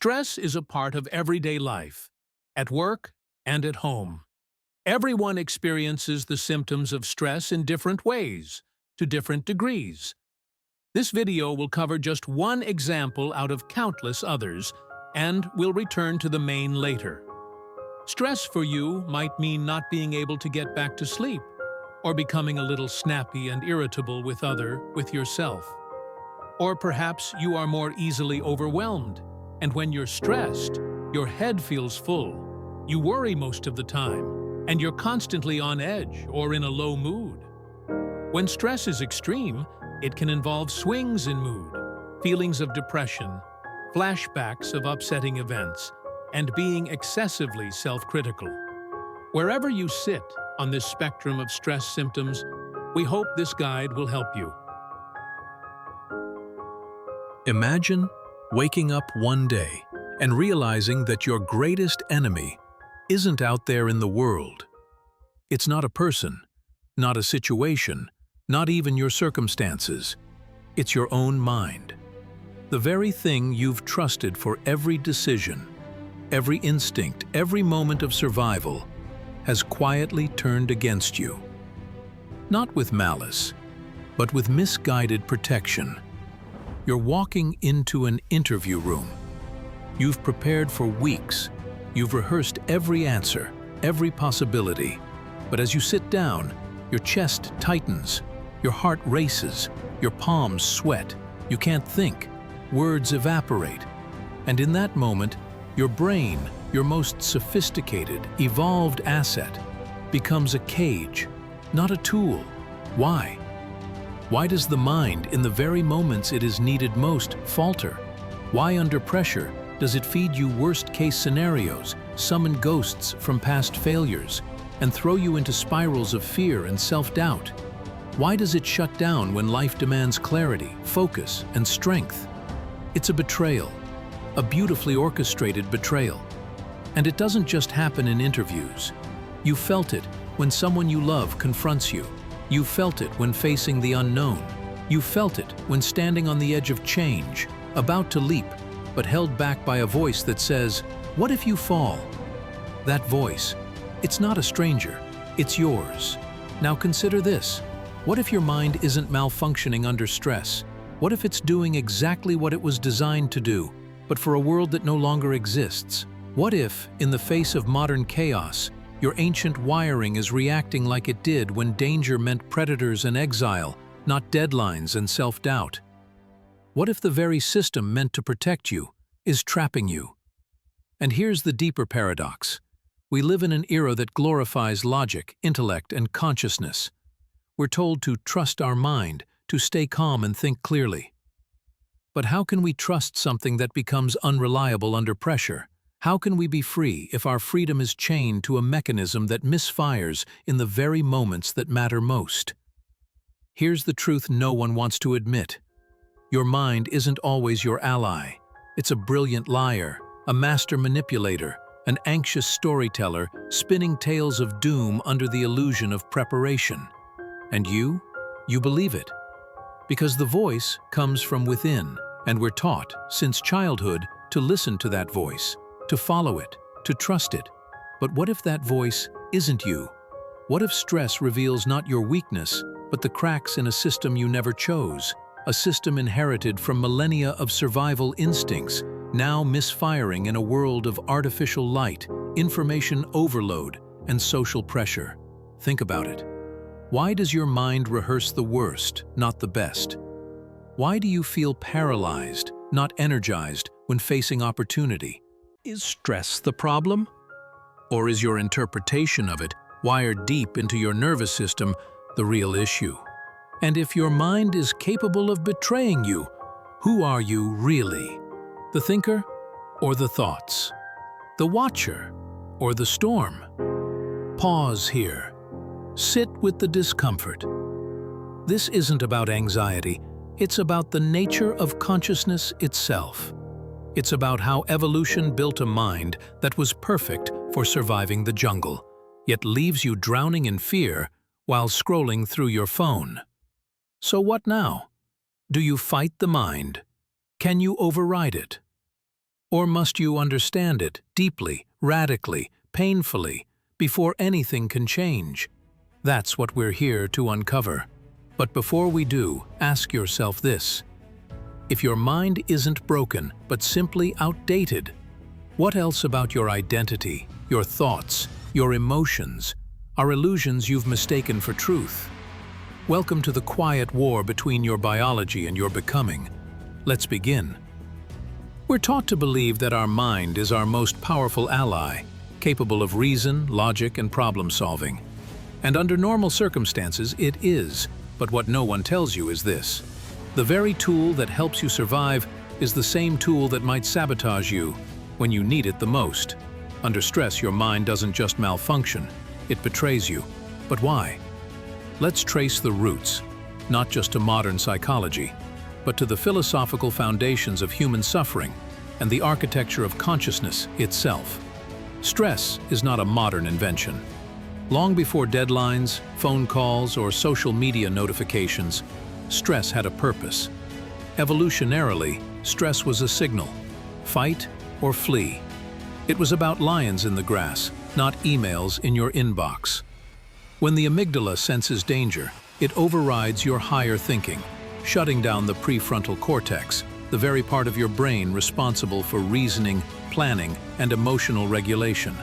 Stress is a part of everyday life, at work and at home. Everyone experiences the symptoms of stress in different ways, to different degrees. This video will cover just one example out of countless others, and we'll return to the main later. Stress for you might mean not being able to get back to sleep, or becoming a little snappy and irritable with yourself. Or perhaps you are more easily overwhelmed, and when you're stressed, your head feels full. You worry most of the time, and you're constantly on edge or in a low mood. When stress is extreme, it can involve swings in mood, feelings of depression, flashbacks of upsetting events, and being excessively self-critical. Wherever you sit on this spectrum of stress symptoms, we hope this guide will help you. Imagine waking up one day and realizing that your greatest enemy isn't out there in the world. It's not a person, not a situation, not even your circumstances. It's your own mind. The very thing you've trusted for every decision, every instinct, every moment of survival has quietly turned against you. Not with malice, but with misguided protection. You're walking into an interview room. You've prepared for weeks. You've rehearsed every answer, every possibility. But as you sit down, your chest tightens, your heart races, your palms sweat. You can't think. Words evaporate. And in that moment, your brain, your most sophisticated, evolved asset, becomes a cage, not a tool. Why? Why does the mind, in the very moments it is needed most, falter? Why, under pressure, does it feed you worst-case scenarios, summon ghosts from past failures, and throw you into spirals of fear and self-doubt? Why does it shut down when life demands clarity, focus, and strength? It's a betrayal, a beautifully orchestrated betrayal. And it doesn't just happen in interviews. You felt it when someone you love confronts you. You felt it when facing the unknown. You felt it when standing on the edge of change, about to leap, but held back by a voice that says, "What if you fall?" That voice, it's not a stranger, it's yours. Now consider this. What if your mind isn't malfunctioning under stress? What if it's doing exactly what it was designed to do, but for a world that no longer exists? What if, in the face of modern chaos, your ancient wiring is reacting like it did when danger meant predators and exile, not deadlines and self-doubt? What if the very system meant to protect you is trapping you? And here's the deeper paradox. We live in an era that glorifies logic, intellect, and consciousness. We're told to trust our mind, to stay calm and think clearly. But how can we trust something that becomes unreliable under pressure? How can we be free if our freedom is chained to a mechanism that misfires in the very moments that matter most? Here's the truth no one wants to admit. Your mind isn't always your ally. It's a brilliant liar, a master manipulator, an anxious storyteller spinning tales of doom under the illusion of preparation. And you believe it. Because the voice comes from within, and we're taught, since childhood, to listen to that voice, to follow it, to trust it. But what if that voice isn't you? What if stress reveals not your weakness, but the cracks in a system you never chose? A system inherited from millennia of survival instincts, now misfiring in a world of artificial light, information overload, and social pressure. Think about it. Why does your mind rehearse the worst, not the best? Why do you feel paralyzed, not energized, when facing opportunity? Is stress the problem? Or is your interpretation of it, wired deep into your nervous system, the real issue? And if your mind is capable of betraying you, who are you really? The thinker or the thoughts? The watcher or the storm? Pause here. Sit with the discomfort. This isn't about anxiety. It's about the nature of consciousness itself. It's about how evolution built a mind that was perfect for surviving the jungle, yet leaves you drowning in fear while scrolling through your phone. So what now? Do you fight the mind? Can you override it? Or must you understand it deeply, radically, painfully, before anything can change? That's what we're here to uncover. But before we do, ask yourself this. If your mind isn't broken, but simply outdated, what else about your identity, your thoughts, your emotions, are illusions you've mistaken for truth? Welcome to the quiet war between your biology and your becoming. Let's begin. We're taught to believe that our mind is our most powerful ally, capable of reason, logic, and problem-solving. And under normal circumstances, it is. But what no one tells you is this. The very tool that helps you survive is the same tool that might sabotage you when you need it the most. Under stress, your mind doesn't just malfunction, it betrays you. But why? Let's trace the roots, not just to modern psychology, but to the philosophical foundations of human suffering and the architecture of consciousness itself. Stress is not a modern invention. Long before deadlines, phone calls, or social media notifications, stress had a purpose. Evolutionarily, stress was a signal: fight or flee. It was about lions in the grass, not emails in your inbox. When the amygdala senses danger, it overrides your higher thinking, shutting down the prefrontal cortex, the very part of your brain responsible for reasoning, planning, and emotional regulation.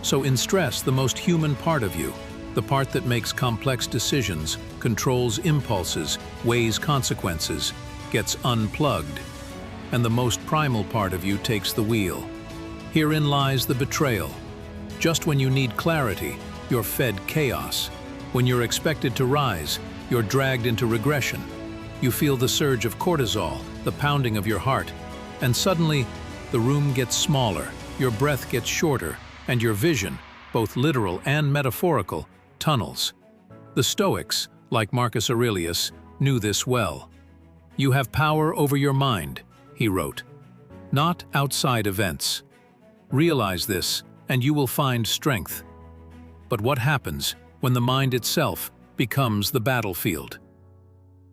So in stress, the most human part of you, the part that makes complex decisions, controls impulses, weighs consequences, gets unplugged. And the most primal part of you takes the wheel. Herein lies the betrayal. Just when you need clarity, you're fed chaos. When you're expected to rise, you're dragged into regression. You feel the surge of cortisol, the pounding of your heart, and suddenly, the room gets smaller, your breath gets shorter, and your vision, both literal and metaphorical, tunnels. The Stoics, like Marcus Aurelius, knew this well. You have power over your mind, he wrote, not outside events. Realize this, and you will find strength. But what happens when the mind itself becomes the battlefield?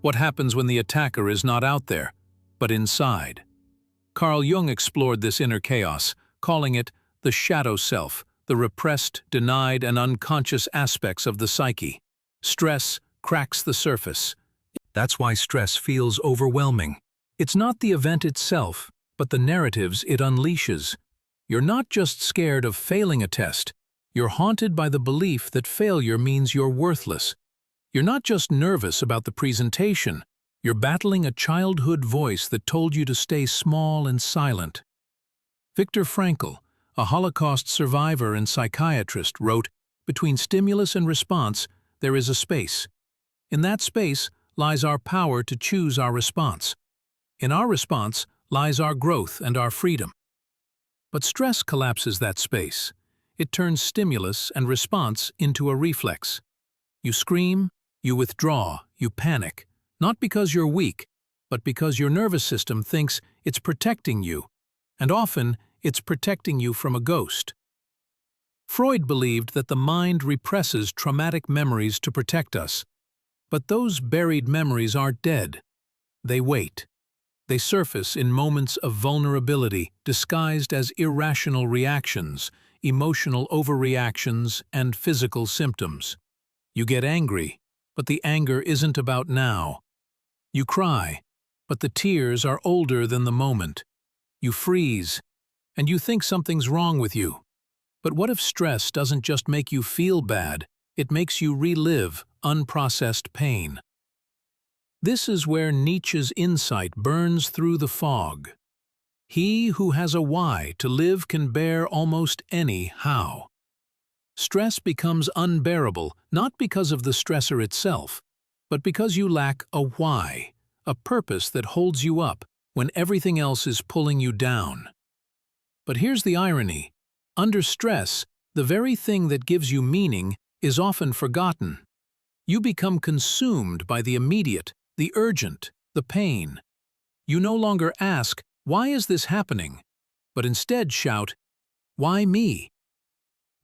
What happens when the attacker is not out there, but inside? Carl Jung explored this inner chaos, calling it the shadow self, the repressed, denied, and unconscious aspects of the psyche. Stress cracks the surface. That's why stress feels overwhelming. It's not the event itself, but the narratives it unleashes. You're not just scared of failing a test. You're haunted by the belief that failure means you're worthless. You're not just nervous about the presentation. You're battling a childhood voice that told you to stay small and silent. Viktor Frankl, a Holocaust survivor and psychiatrist, wrote, "Between stimulus and response, there is a space. In that space lies our power to choose our response. In our response lies our growth and our freedom." But stress collapses that space. It turns stimulus and response into a reflex. You scream, you withdraw, you panic, not because you're weak, but because your nervous system thinks it's protecting you, and often it's protecting you from a ghost. Freud believed that the mind represses traumatic memories to protect us, but those buried memories aren't dead. They wait. They surface in moments of vulnerability disguised as irrational reactions, emotional overreactions, and physical symptoms. You get angry, but the anger isn't about now. You cry, but the tears are older than the moment. You freeze, and you think something's wrong with you. But what if stress doesn't just make you feel bad, it makes you relive unprocessed pain? This is where Nietzsche's insight burns through the fog. He who has a why to live can bear almost any how. Stress becomes unbearable not because of the stressor itself, but because you lack a why, a purpose that holds you up when everything else is pulling you down. But here's the irony. Under stress, the very thing that gives you meaning is often forgotten. You become consumed by the immediate, the urgent, the pain. You no longer ask, "Why is this happening?" but instead shout, "Why me?"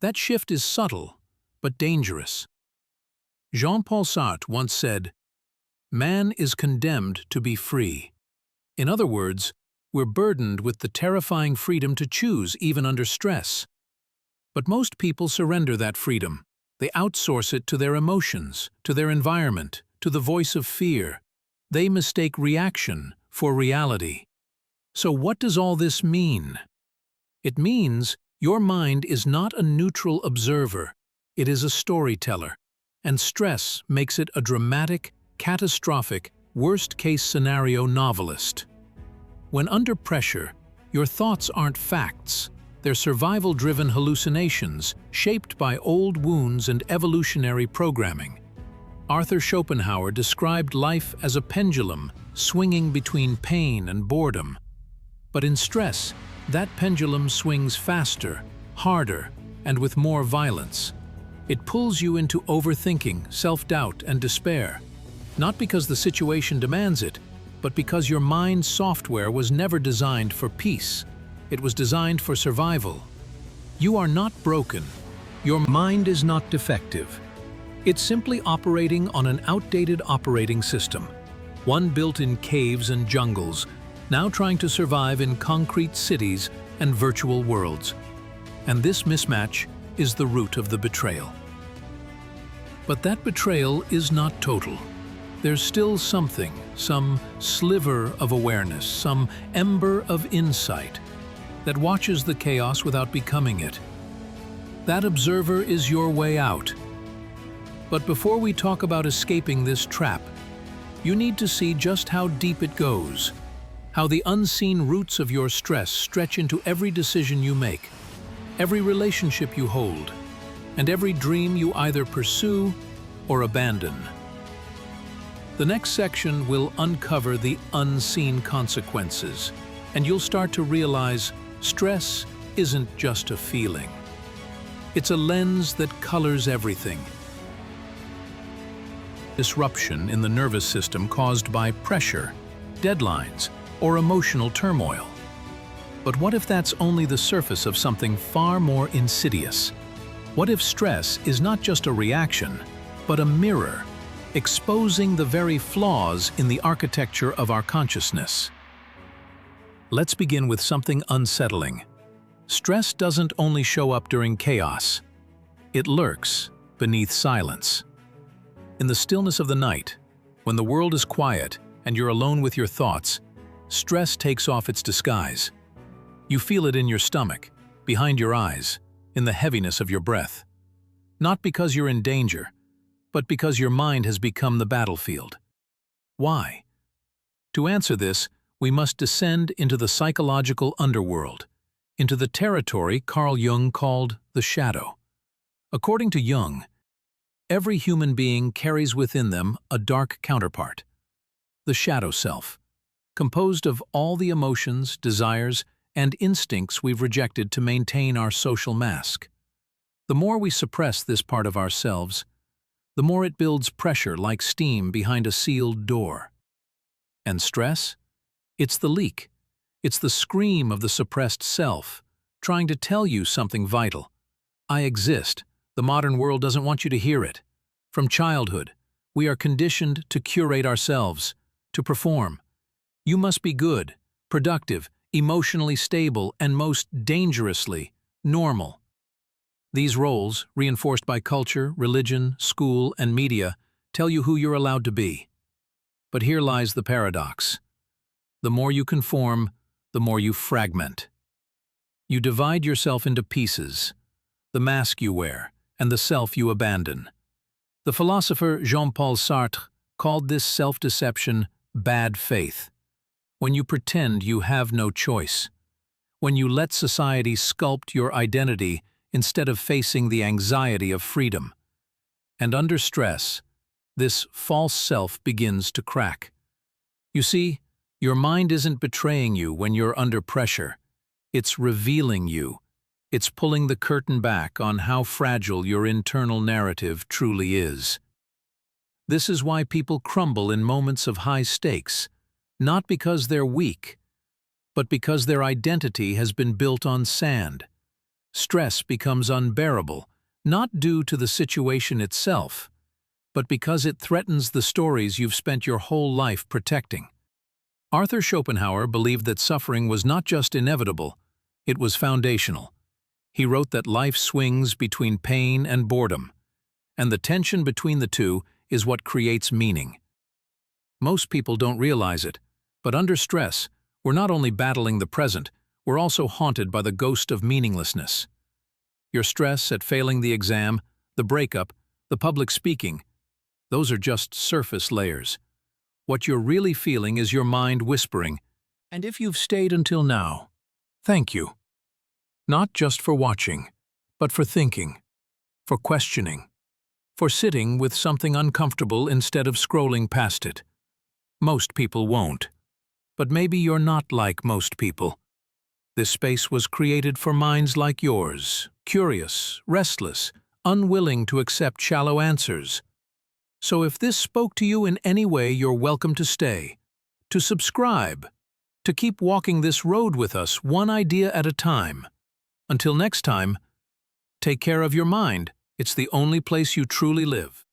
That shift is subtle, but dangerous. Jean-Paul Sartre once said, "Man is condemned to be free." In other words, we're burdened with the terrifying freedom to choose even under stress. But most people surrender that freedom. They outsource it to their emotions, to their environment, to the voice of fear. They mistake reaction for reality. So what does all this mean? It means your mind is not a neutral observer, it is a storyteller, and stress makes it a dramatic, catastrophic, worst-case scenario novelist. When under pressure, your thoughts aren't facts, they're survival-driven hallucinations shaped by old wounds and evolutionary programming. Arthur Schopenhauer described life as a pendulum swinging between pain and boredom. But in stress, that pendulum swings faster, harder, and with more violence. It pulls you into overthinking, self-doubt, and despair, not because the situation demands it, but because your mind's software was never designed for peace. It was designed for survival. You are not broken. Your mind is not defective. It's simply operating on an outdated operating system, one built in caves and jungles, now trying to survive in concrete cities and virtual worlds. And this mismatch is the root of the betrayal. But that betrayal is not total. There's still something, some sliver of awareness, some ember of insight that watches the chaos without becoming it. That observer is your way out. But before we talk about escaping this trap, you need to see just how deep it goes, how the unseen roots of your stress stretch into every decision you make, every relationship you hold, and every dream you either pursue or abandon. The next section will uncover the unseen consequences, and you'll start to realize stress isn't just a feeling. It's a lens that colors everything. Disruption in the nervous system caused by pressure, deadlines, or emotional turmoil. But what if that's only the surface of something far more insidious? What if stress is not just a reaction, but a mirror, exposing the very flaws in the architecture of our consciousness? Let's begin with something unsettling. Stress doesn't only show up during chaos. It lurks beneath silence. In the stillness of the night, when the world is quiet and you're alone with your thoughts, stress takes off its disguise. You feel it in your stomach, behind your eyes, in the heaviness of your breath. Not because you're in danger, but because your mind has become the battlefield. Why? To answer this, we must descend into the psychological underworld, into the territory Carl Jung called the shadow. According to Jung, every human being carries within them a dark counterpart, the shadow self, composed of all the emotions, desires, and instincts we've rejected to maintain our social mask. The more we suppress this part of ourselves, the more it builds pressure like steam behind a sealed door. And stress? It's the leak. It's the scream of the suppressed self, trying to tell you something vital. I exist. The modern world doesn't want you to hear it. From childhood, we are conditioned to curate ourselves, to perform. You must be good, productive, emotionally stable, and most dangerously, normal. These roles, reinforced by culture, religion, school, and media, tell you who you're allowed to be. But here lies the paradox. The more you conform, the more you fragment. You divide yourself into pieces, the mask you wear, and the self you abandon. The philosopher Jean-Paul Sartre called this self-deception bad faith. When you pretend you have no choice. When you let society sculpt your identity instead of facing the anxiety of freedom. And under stress, this false self begins to crack. You see, your mind isn't betraying you when you're under pressure. It's revealing you. It's pulling the curtain back on how fragile your internal narrative truly is. This is why people crumble in moments of high stakes, not because they're weak, but because their identity has been built on sand. Stress becomes unbearable, not due to the situation itself, but because it threatens the stories you've spent your whole life protecting. Arthur Schopenhauer believed that suffering was not just inevitable, it was foundational. He wrote that life swings between pain and boredom, and the tension between the two is what creates meaning. Most people don't realize it, but under stress, we're not only battling the present, we're also haunted by the ghost of meaninglessness. Your stress at failing the exam, the breakup, the public speaking, those are just surface layers. What you're really feeling is your mind whispering, and if you've stayed until now, thank you. Not just for watching, but for thinking, for questioning, for sitting with something uncomfortable instead of scrolling past it. Most people won't. But maybe you're not like most people. This space was created for minds like yours, curious, restless, unwilling to accept shallow answers. So if this spoke to you in any way, you're welcome to stay, to subscribe, to keep walking this road with us one idea at a time. Until next time, take care of your mind. It's the only place you truly live.